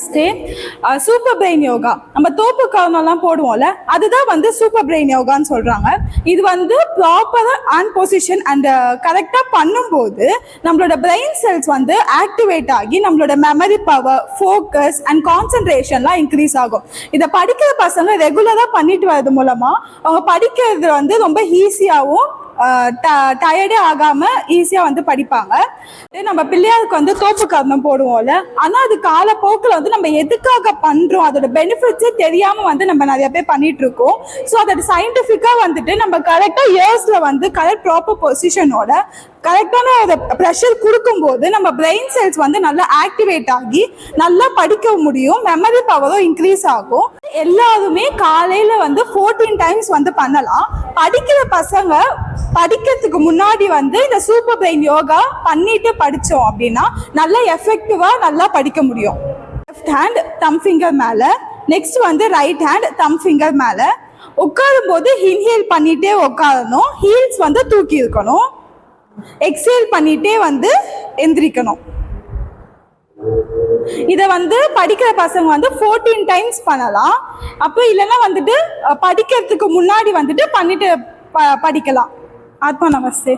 நமஸ்தே. Super brain yoga நம்ம தோப்பு கவனம்லாம் போடுவோம்ல, அதுதான் வந்து சூப்பர் பிரெயின் யோகான்னு சொல்றாங்க. இது வந்து ப்ராப்பரா ஆன் பொசிஷன் அண்ட் கரெக்டா பண்ணும்போது நம்மளோட பிரெயின் செல்ஸ் வந்து ஆக்டிவேட் ஆகி நம்மளோட மெமரி பவர், ஃபோக்கஸ் அண்ட் கான்சென்ட்ரேஷன்லாம் இன்க்ரீஸ் ஆகும். இதை படிக்கிற பசங்க ரெகுலரா பண்ணிட்டு வர்றது மூலமா அவங்க படிக்கிறது வந்து ரொம்ப ஈஸியாகவும் டயர்டே ஆகாம ஈஸியா வந்து படிப்பாங்க. நம்ம பிள்ளையாருக்கு வந்து தோப்பு கவனம் போடுவோம்ல, ஆனா அது காலப்போக்கில் வந்து நம்ம எதுக்காக பண்றோம், அதோட பெனிஃபிட்ஸே தெரியாம வந்து நம்ம நிறைய பேர் பண்ணிட்டு இருக்கோம். ஸோ அதோட சயின்டிஃபிக்கா வந்துட்டு நம்ம கரெக்டா இயர்ஸ்ல வந்து கரெக்ட் ப்ராப்பர் பொசிஷனோட கரெக்டான ப்ரெஷர் கொடுக்கும்போது நம்ம பிரெயின் செல்ஸ் வந்து நல்லா ஆக்டிவேட் ஆகி நல்லா படிக்க முடியும், மெமரி பவரும் இன்க்ரீஸ் ஆகும். எல்லாருமே காலையில வந்து 14 டைம்ஸ் வந்து பண்ணலாம். படிக்கிற பசங்க படிக்கிறதுக்கு முன்னாடி வந்து இந்த சூப்பர் பிரெயின் யோகா பண்ணிட்டு படிச்சோம் அப்படின்னா நல்லா எஃபெக்டிவா நல்லா படிக்க முடியும். லெஃப்ட் ஹேண்ட் தம் ஃபிங்கர் மேல, நெக்ஸ்ட் வந்து ரைட் ஹேண்ட் தம் ஃபிங்கர் மேல. உட்காரும் போது இன்ஹேல் பண்ணிட்டே உட்காரணும், ஹீல்ஸ் வந்து தூக்கி இருக்கணும், எக்ஸேல் பண்ணிட்டே வந்து எந்திரிக்கணும். இதை வந்து படிக்கிற பசங்க வந்து 14 டைம்ஸ் பண்ணலாம். அப்போ இல்லைன்னா வந்துட்டு படிக்கிறதுக்கு முன்னாடி வந்துட்டு பண்ணிட்டு படிக்கலாம். ஆத்மா நமஸ்தே.